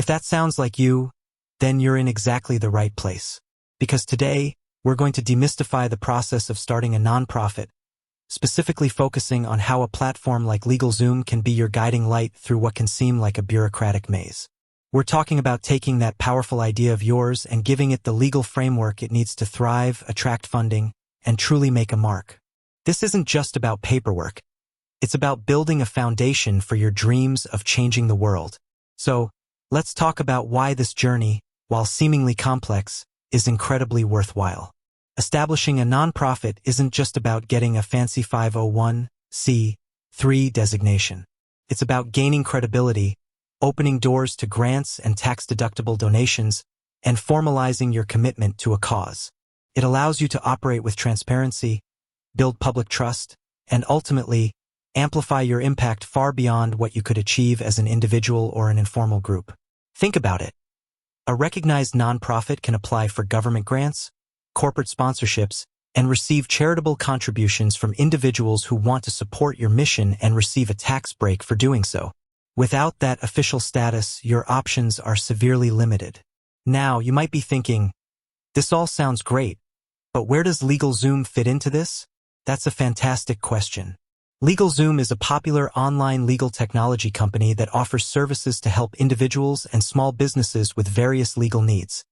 that sounds like you, then you're in exactly the right place. Because today, we're going to demystify the process of starting a nonprofit, specifically focusing on how a platform like LegalZoom can be your guiding light through what can seem like a bureaucratic maze. We're talking about taking that powerful idea of yours and giving it the legal framework it needs to thrive, attract funding, and truly make a mark. This isn't just about paperwork. It's about building a foundation for your dreams of changing the world. So, let's talk about why this journey, while seemingly complex, is incredibly worthwhile. Establishing a nonprofit isn't just about getting a fancy 501(c)(3) designation. It's about gaining credibility, opening doors to grants and tax-deductible donations, and formalizing your commitment to a cause. It allows you to operate with transparency, build public trust, and ultimately, amplify your impact far beyond what you could achieve as an individual or an informal group. Think about it. A recognized nonprofit can apply for government grants, corporate sponsorships, and receive charitable contributions from individuals who want to support your mission and receive a tax break for doing so. Without that official status, your options are severely limited. Now, you might be thinking, this all sounds great, but where does LegalZoom fit into this? That's a fantastic question. LegalZoom is a popular online legal technology company that offers services to help individuals and small businesses with various legal needs,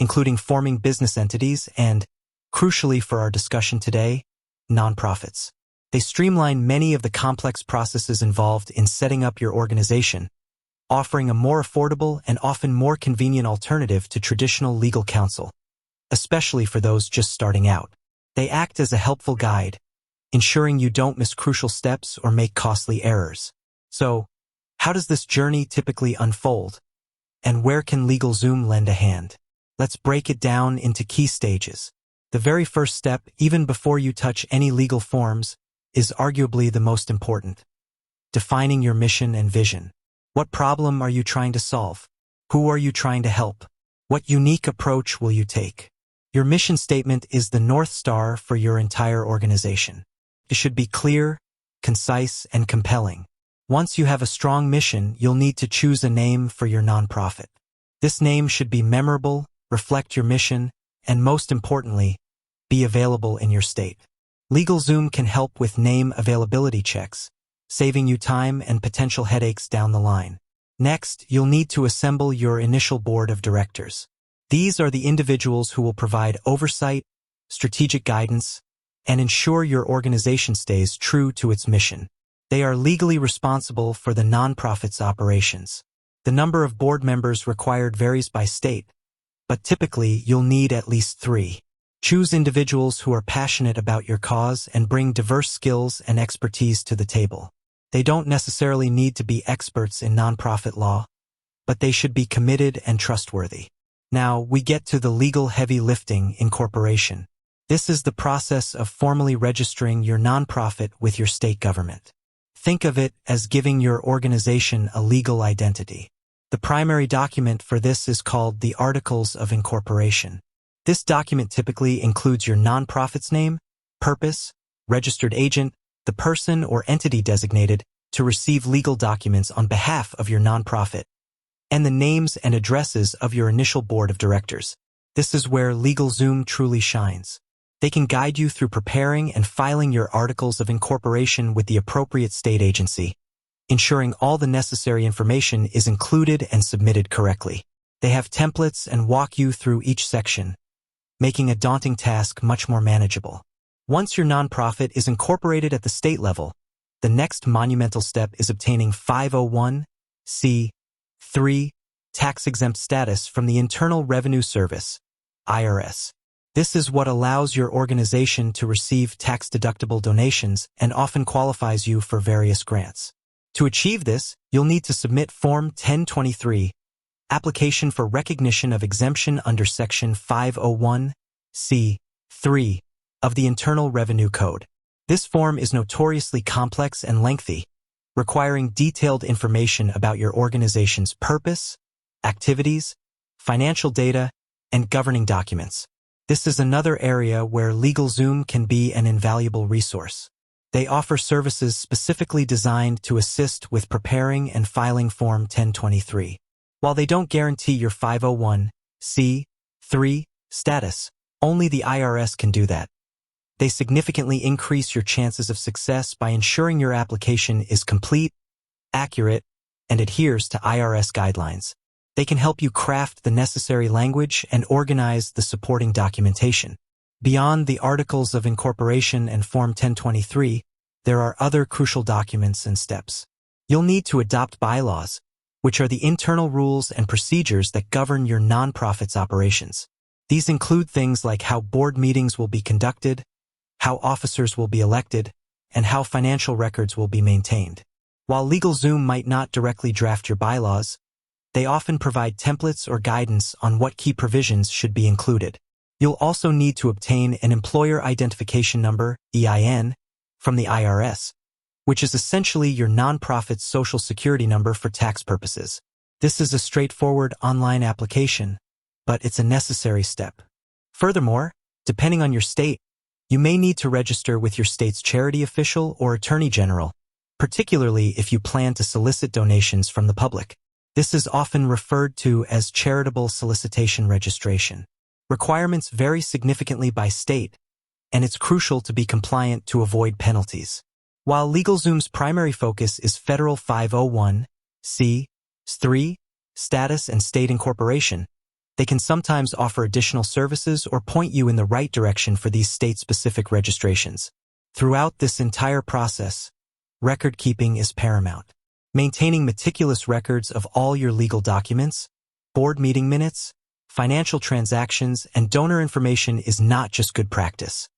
including forming business entities and, crucially for our discussion today, nonprofits. They streamline many of the complex processes involved in setting up your organization, offering a more affordable and often more convenient alternative to traditional legal counsel, especially for those just starting out. They act as a helpful guide, ensuring you don't miss crucial steps or make costly errors. So, how does this journey typically unfold? And where can LegalZoom lend a hand? Let's break it down into key stages. The very first step, even before you touch any legal forms, is arguably the most important. Defining your mission and vision. What problem are you trying to solve? Who are you trying to help? What unique approach will you take? Your mission statement is the North Star for your entire organization. It should be clear, concise, and compelling. Once you have a strong mission, you'll need to choose a name for your nonprofit. This name should be memorable, reflect your mission, and most importantly, be available in your state. LegalZoom can help with name availability checks, saving you time and potential headaches down the line. Next, you'll need to assemble your initial board of directors. These are the individuals who will provide oversight, strategic guidance, and ensure your organization stays true to its mission. They are legally responsible for the nonprofit's operations. The number of board members required varies by state, but typically you'll need at least 3. Choose individuals who are passionate about your cause and bring diverse skills and expertise to the table. They don't necessarily need to be experts in nonprofit law, but they should be committed and trustworthy. Now, we get to the legal heavy lifting: incorporation. This is the process of formally registering your nonprofit with your state government. Think of it as giving your organization a legal identity. The primary document for this is called the Articles of Incorporation. This document typically includes your nonprofit's name, purpose, registered agent, the person or entity designated to receive legal documents on behalf of your nonprofit, and the names and addresses of your initial board of directors. This is where LegalZoom truly shines. They can guide you through preparing and filing your articles of incorporation with the appropriate state agency, ensuring all the necessary information is included and submitted correctly. They have templates and walk you through each section, making a daunting task much more manageable. Once your nonprofit is incorporated at the state level, the next monumental step is obtaining 501(c)(3) tax-exempt status from the Internal Revenue Service, IRS. This is what allows your organization to receive tax-deductible donations and often qualifies you for various grants. To achieve this, you'll need to submit Form 1023, Application for Recognition of Exemption under Section 501(c)(3) of the Internal Revenue Code. This form is notoriously complex and lengthy, requiring detailed information about your organization's purpose, activities, financial data, and governing documents. This is another area where LegalZoom can be an invaluable resource. They offer services specifically designed to assist with preparing and filing Form 1023. While they don't guarantee your 501(c)(3) status, only the IRS can do that. They significantly increase your chances of success by ensuring your application is complete, accurate, and adheres to IRS guidelines. They can help you craft the necessary language and organize the supporting documentation. Beyond the Articles of Incorporation and Form 1023, there are other crucial documents and steps. You'll need to adopt bylaws, which are the internal rules and procedures that govern your nonprofit's operations. These include things like how board meetings will be conducted, how officers will be elected, and how financial records will be maintained. While LegalZoom might not directly draft your bylaws, they often provide templates or guidance on what key provisions should be included. You'll also need to obtain an Employer Identification Number, EIN, from the IRS, which is essentially your nonprofit's social security number for tax purposes. This is a straightforward online application, but it's a necessary step. Furthermore, depending on your state, you may need to register with your state's charity official or attorney general, particularly if you plan to solicit donations from the public. This is often referred to as charitable solicitation registration. Requirements vary significantly by state, and it's crucial to be compliant to avoid penalties. While LegalZoom's primary focus is federal 501(c)(3) status and state incorporation, they can sometimes offer additional services or point you in the right direction for these state-specific registrations. Throughout this entire process, record keeping is paramount. Maintaining meticulous records of all your legal documents, board meeting minutes, financial transactions, and donor information is not just good practice.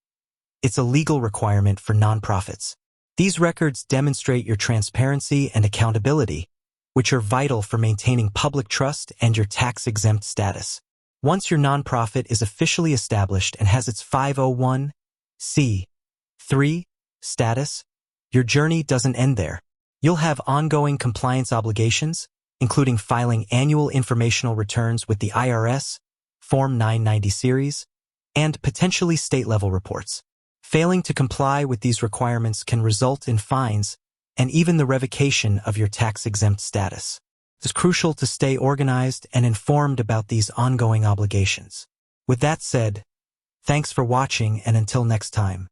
It's a legal requirement for nonprofits. These records demonstrate your transparency and accountability, which are vital for maintaining public trust and your tax-exempt status. Once your nonprofit is officially established and has its 501(c)(3) status, your journey doesn't end there. You'll have ongoing compliance obligations, including filing annual informational returns with the IRS, Form 990 series, and potentially state-level reports. Failing to comply with these requirements can result in fines and even the revocation of your tax-exempt status. It's crucial to stay organized and informed about these ongoing obligations. With that said, thanks for watching, and until next time.